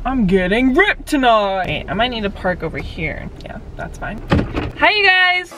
I'm getting ripped tonight. Wait, I might need to park over here. Yeah, that's fine. Hi, you guys.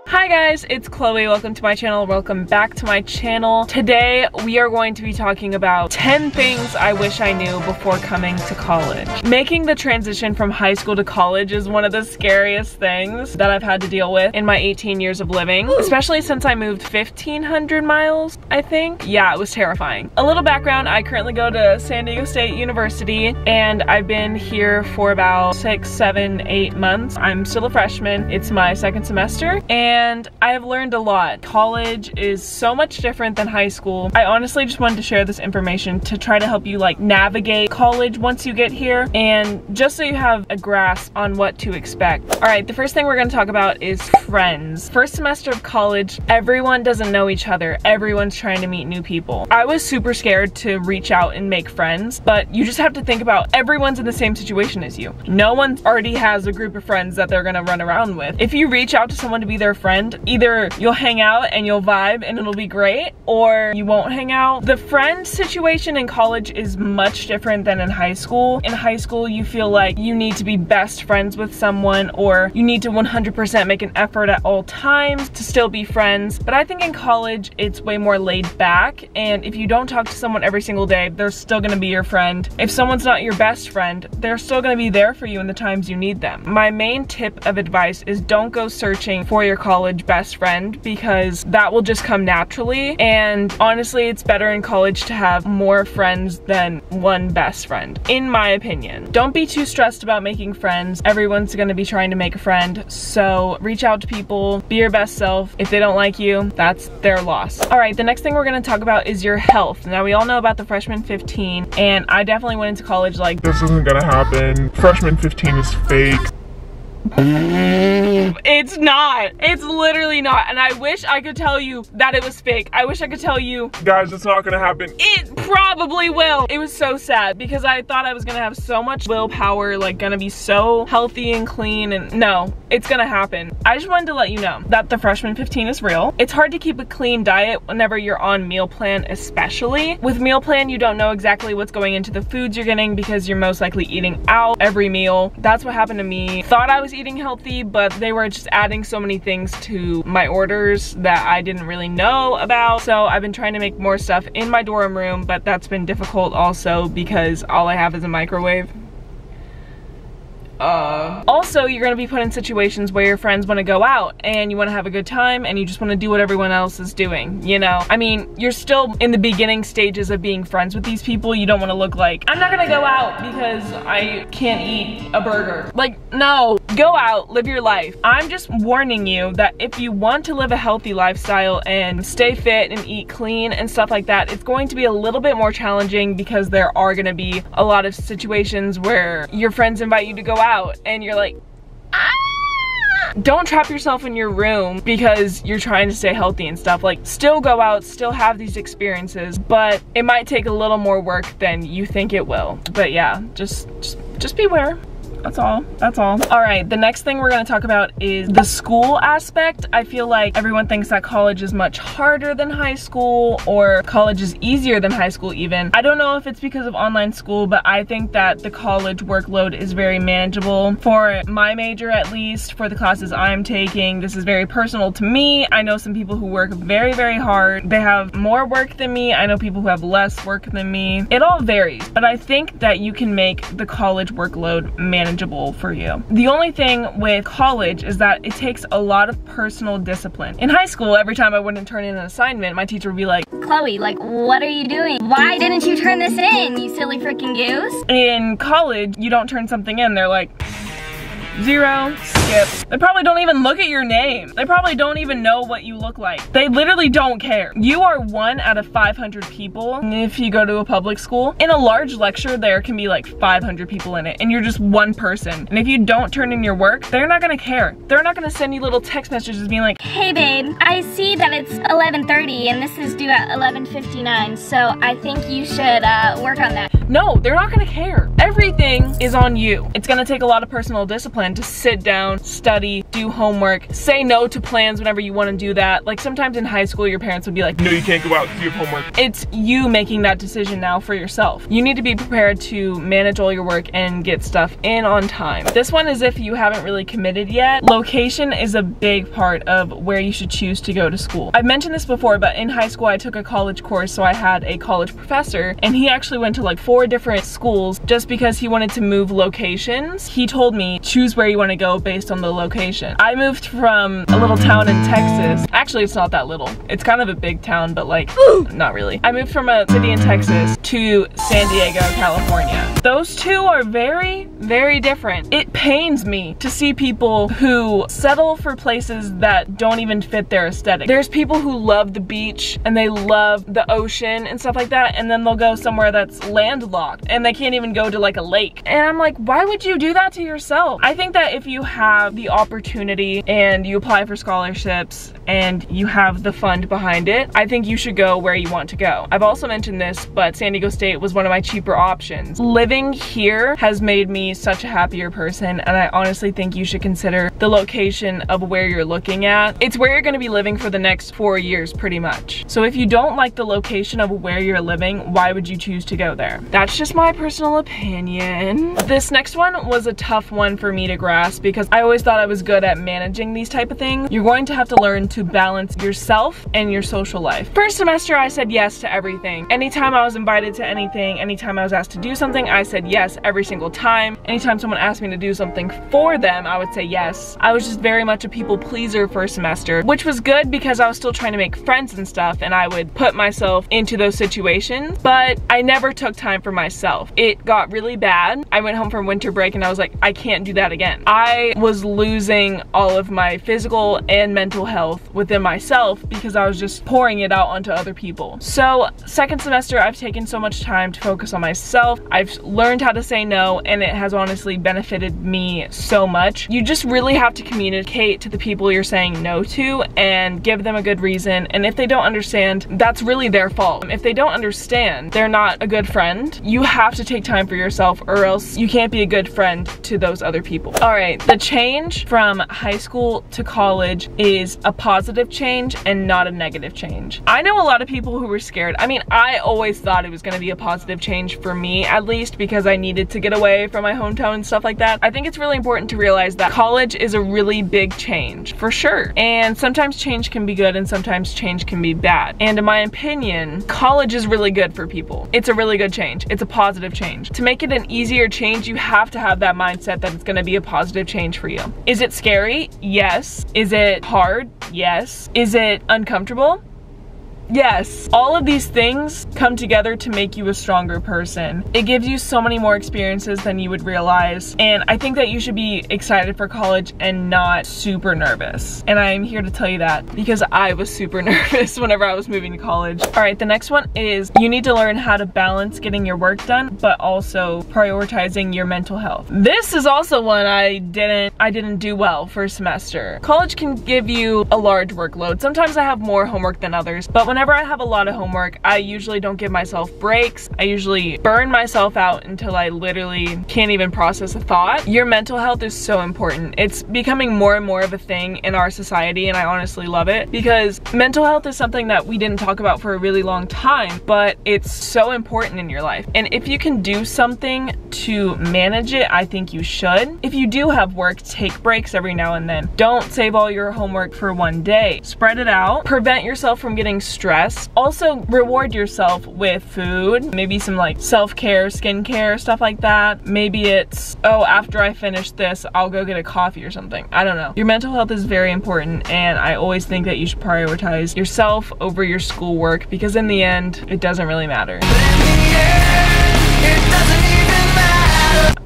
Hi guys, it's Chloe. Welcome to my channel. Welcome back to my channel. Today we are going to be talking about 10 things I wish I knew before coming to college. Making the transition from high school to college is one of the scariest things that I've had to deal with in my 18 years of living, especially since I moved 1,500 miles, I think. Yeah, it was terrifying. A little background, I currently go to San Diego State University and I've been here for about 6, 7, 8 months. I'm still a freshman. It's my second semester and I have learned a lot. College is so much different than high school. I honestly just wanted to share this information to try to help you like navigate college once you get here and just so you have a grasp on what to expect. All right, the first thing we're gonna talk about is friends. First semester of college, everyone doesn't know each other. Everyone's trying to meet new people. I was super scared to reach out and make friends, but you just have to think about everyone's in the same situation as you. No one already has a group of friends that they're gonna run around with. If you reach out to someone to be their friend, either you'll hang out and you'll vibe and it'll be great, or you won't hang out. The friend situation in college is much different than in high school. In high school, you feel like you need to be best friends with someone, or you need to 100% make an effort at all times to still be friends. But I think in college, it's way more laid back, and if you don't talk to someone every single day, they're still gonna be your friend. If someone's not your best friend, they're still gonna be there for you in the times you need them. My main tip of advice is don't go searching for your college best friend, because that will just come naturally, and honestly it's better in college to have more friends than one best friend, in my opinion. Don't be too stressed about making friends. Everyone's gonna be trying to make a friend, so reach out to people, be your best self. If they don't like you, that's their loss. All right, the next thing we're gonna talk about is your health. Now we all know about the freshman 15, and I definitely went into college like, this isn't gonna happen. Freshman 15 is fake. It's not. It's literally not. And I wish I could tell you that it was fake. I wish I could tell you, guys, it's not gonna happen. It probably will. It was so sad because I thought I was gonna have so much willpower, like gonna be so healthy and clean, and no, it's gonna happen. I just wanted to let you know that the freshman 15 is real. It's hard to keep a clean diet whenever you're on meal plan, especially. With meal plan, you don't know exactly what's going into the foods you're getting because you're most likely eating out every meal. That's what happened to me. Thought I was eating healthy, but they were just adding so many things to my orders that I didn't really know about. So I've been trying to make more stuff in my dorm room, but that's been difficult also because all I have is a microwave. Also, you're gonna be put in situations where your friends want to go out and you want to have a good time and you just want to do what everyone else is doing, you know? I mean, you're still in the beginning stages of being friends with these people. You don't want to look like, I'm not gonna go out because I can't eat a burger. Like, no, go out, live your life. I'm just warning you that if you want to live a healthy lifestyle and stay fit and eat clean and stuff like that, it's going to be a little bit more challenging because there are gonna be a lot of situations where your friends invite you to go out and you're like, ah! Don't trap yourself in your room because you're trying to stay healthy and stuff. Like, still go out, still have these experiences, but it might take a little more work than you think it will. But yeah, just beware. That's all. That's all. All right, the next thing we're gonna talk about is the school aspect. I feel like everyone thinks that college is much harder than high school, or college is easier than high school even. I don't know if it's because of online school, but I think that the college workload is very manageable. For my major at least, for the classes I'm taking, this is very personal to me. I know some people who work very, very hard. They have more work than me. I know people who have less work than me. It all varies, but I think that you can make the college workload manageable for you. The only thing with college is that it takes a lot of personal discipline. In high school, every time I wouldn't turn in an assignment, my teacher would be like, Chloe, like, what are you doing? Why didn't you turn this in, you silly freaking goose? In college, you don't turn something in, they're like, 0, skip. They probably don't even look at your name. They probably don't even know what you look like. They literally don't care. You are 1 out of 500 people. And if you go to a public school, in a large lecture, there can be like 500 people in it, and you're just one person. And if you don't turn in your work, they're not gonna care. They're not gonna send you little text messages being like, hey babe, I see that it's 11:30 and this is due at 11:59, so I think you should work on that. No, they're not gonna care. Everything is on you. It's gonna take a lot of personal discipline. discipline to sit down, study, do homework, say no to plans whenever you want to do that. Like sometimes in high school your parents would be like, no, you can't go out because you have homework. It's you making that decision now for yourself. You need to be prepared to manage all your work and get stuff in on time. This one is if you haven't really committed yet. Location is a big part of where you should choose to go to school. I've mentioned this before, but in high school I took a college course, so I had a college professor and he actually went to like 4 different schools just because he wanted to move locations. He told me choose where you want to go based on the location. I moved from a little town in Texas. Actually, it's not that little. It's kind of a big town, but like, not really. I moved from a city in Texas to San Diego, California. Those two are very, very different. It pains me to see people who settle for places that don't even fit their aesthetic. There's people who love the beach and they love the ocean and stuff like that, and then they'll go somewhere that's landlocked and they can't even go to like a lake. And I'm like, why would you do that to yourself? I think that if you have the opportunity and you apply for scholarships and you have the fund behind it, I think you should go where you want to go. I've also mentioned this, but San Diego State was one of my cheaper options. Living here has made me such a happier person, and I honestly think you should consider the location of where you're looking at. It's where you're going to be living for the next 4 years pretty much. So if you don't like the location of where you're living, why would you choose to go there? That's just my personal opinion. This next one was a tough one for me to grasp because I always thought I was good at managing these type of things. You're going to have to learn to balance yourself and your social life. First semester, I said yes to everything. Anytime I was invited to anything, anytime I was asked to do something, I said yes every single time. Anytime someone asked me to do something for them, I would say yes. I was just very much a people pleaser first semester, which was good because I was still trying to make friends and stuff, and I would put myself into those situations, but I never took time for myself. It got really bad. I went home from winter break and I was like, I can't do that again. I was losing all of my physical and mental health within myself because I was just pouring it out onto other people. So second semester, I've taken so much time to focus on myself. I've learned how to say no, and it has honestly benefited me so much. You just really have to communicate to the people you're saying no to and give them a good reason. And if they don't understand, that's really their fault. If they don't understand, they're not a good friend. You have to take time for yourself, or else you can't be a good friend to those other people. All right, the change from high school to college is a positive change and not a negative change. I know a lot of people who were scared. I mean, I always thought it was gonna be a positive change for me, at least, because I needed to get away from my hometown and stuff like that. I think it's really important to realize that college is a really big change, for sure. And sometimes change can be good and sometimes change can be bad. And in my opinion, college is really good for people. It's a really good change. It's a positive change. To make it an easier change, you have to have that mindset that it's gonna be a positive change for you. Is it scary? Yes. Is it hard? Yes. Is it uncomfortable? Yes. All of these things come together to make you a stronger person. It gives you so many more experiences than you would realize, and I think that you should be excited for college and not super nervous. And I'm here to tell you that because I was super nervous whenever I was moving to college. All right, the next one is you need to learn how to balance getting your work done, but also prioritizing your mental health. This is also one I didn't do well first semester. College can give you a large workload. Sometimes I have more homework than others, but whenever I have a lot of homework, I usually don't give myself breaks. I usually burn myself out until I literally can't even process a thought. Your mental health is so important. It's becoming more and more of a thing in our society, and I honestly love it because mental health is something that we didn't talk about for a really long time, but it's so important in your life. And if you can do something to manage it, I think you should. If you do have work, take breaks every now and then. Don't save all your homework for one day. Spread it out. Prevent yourself from getting stressed. Also, reward yourself with food, maybe some like self-care, skincare, stuff like that. Maybe it's, oh, after I finish this, I'll go get a coffee or something. I don't know. Your mental health is very important, and I always think that you should prioritize yourself over your schoolwork because in the end, it doesn't really matter.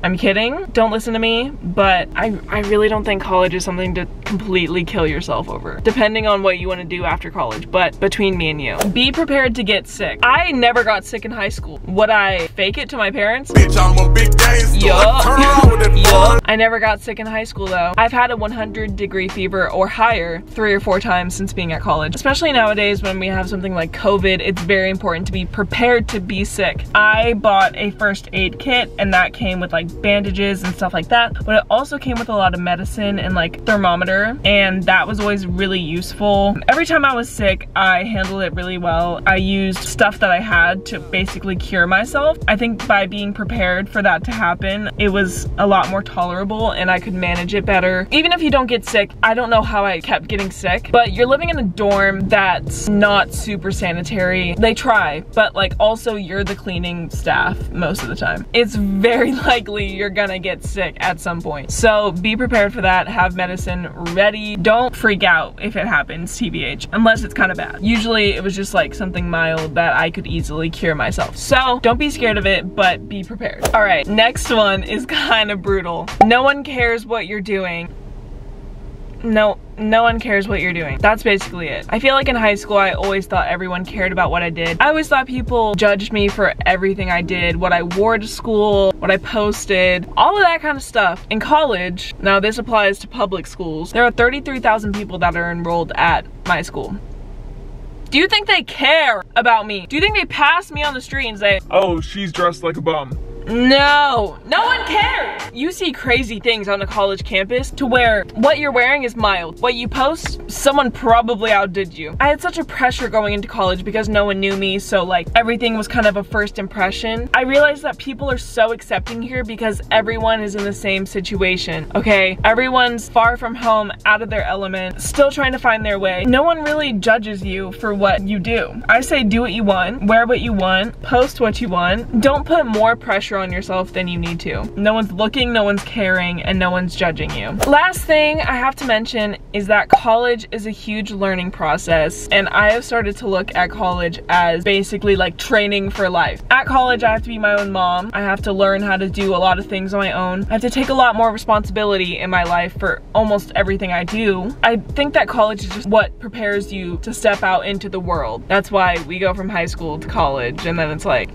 I'm kidding, don't listen to me, but I really don't think college is something to completely kill yourself over, depending on what you want to do after college, but between me and you. Be prepared to get sick. I never got sick in high school. Would I fake it to my parents? Bitch, I'm a big gangster. Yup. I never got sick in high school though. I've had a 100-degree fever or higher 3 or 4 times since being at college. Especially nowadays when we have something like COVID, it's very important to be prepared to be sick. I bought a first aid kit and that came with like like bandages and stuff like that, but it also came with a lot of medicine and like thermometer, and that was always really useful. Every time I was sick, I handled it really well. I used stuff that I had to basically cure myself. I think by being prepared for that to happen, it was a lot more tolerable and I could manage it better. Even if you don't get sick, I don't know how I kept getting sick, but you're living in a dorm that's not super sanitary. They try, but like also you're the cleaning staff most of the time. It's very likely you're gonna get sick at some point. So be prepared for that, have medicine ready. Don't freak out if it happens, TBH, unless it's kind of bad. Usually it was just like something mild that I could easily cure myself. So don't be scared of it, but be prepared. All right, next one is kind of brutal. No one cares what you're doing. No one cares what you're doing. That's basically it. I feel like in high school, I always thought everyone cared about what I did. I always thought people judged me for everything I did, what I wore to school, what I posted, all of that kind of stuff. In college, now this applies to public schools, there are 33,000 people that are enrolled at my school. Do you think they care about me? Do you think they pass me on the street and say, "Oh, she's dressed like a bum"? No one cares. You see crazy things on a college campus to where what you're wearing is mild. What you post, someone probably outdid you. I had such a pressure going into college because no one knew me, so like everything was kind of a first impression. I realized that people are so accepting here because everyone is in the same situation, okay? Everyone's far from home, out of their element, still trying to find their way. No one really judges you for what you do. I say do what you want, wear what you want, post what you want. Don't put more pressure on yourself than you need to. No one's looking, no one's caring, and no one's judging you. Last thing I have to mention is that college is a huge learning process, and I have started to look at college as basically like training for life. At college, I have to be my own mom. I have to learn how to do a lot of things on my own. I have to take a lot more responsibility in my life for almost everything I do. I think that college is just what prepares you to step out into the world. That's why we go from high school to college, and then it's like,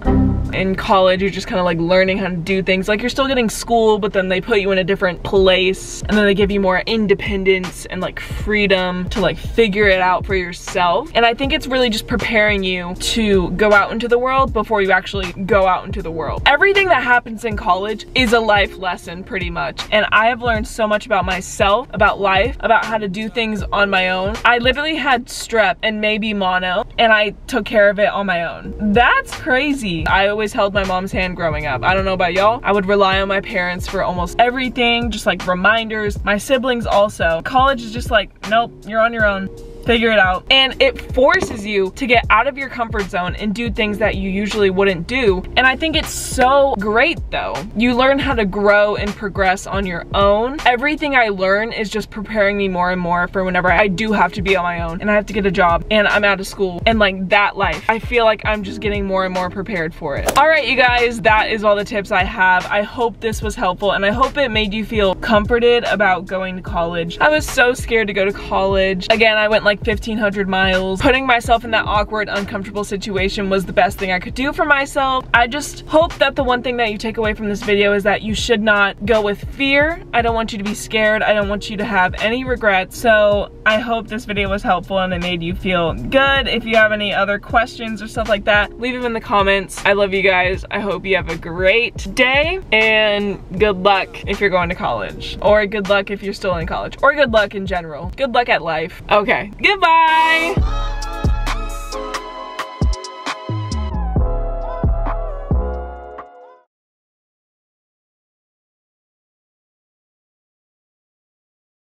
in college, you're just kind of like learning how to do things. Like you're still getting school, but then they put you in a different place, and then they give you more independence and like freedom to like figure it out for yourself. And I think it's really just preparing you to go out into the world before you actually go out into the world. Everything that happens in college is a life lesson pretty much. And I have learned so much about myself, about life, about how to do things on my own. I literally had strep and maybe mono, and I took care of it on my own. That's crazy. I always held my mom's hand growing up. I don't know about y'all. I would rely on my parents for almost everything, just like reminders. My siblings also. College is just like, nope, you're on your own. Figure it out. And it forces you to get out of your comfort zone and do things that you usually wouldn't do. And I think it's so great though. You learn how to grow and progress on your own. Everything I learn is just preparing me more and more for whenever I do have to be on my own and I have to get a job and I'm out of school and like that life. I feel like I'm just getting more and more prepared for it. All right, you guys, that is all the tips I have. I hope this was helpful and I hope it made you feel comforted about going to college. I was so scared to go to college. Again, I went like 1,500 miles. Putting myself in that awkward, uncomfortable situation was the best thing I could do for myself. I just hope that the one thing that you take away from this video is that you should not go with fear. I don't want you to be scared. I don't want you to have any regrets. So I hope this video was helpful and it made you feel good. If you have any other questions or stuff like that, leave them in the comments. I love you guys. I hope you have a great day and good luck if you're going to college, or good luck if you're still in college, or good luck in general. Good luck at life. Okay. Goodbye!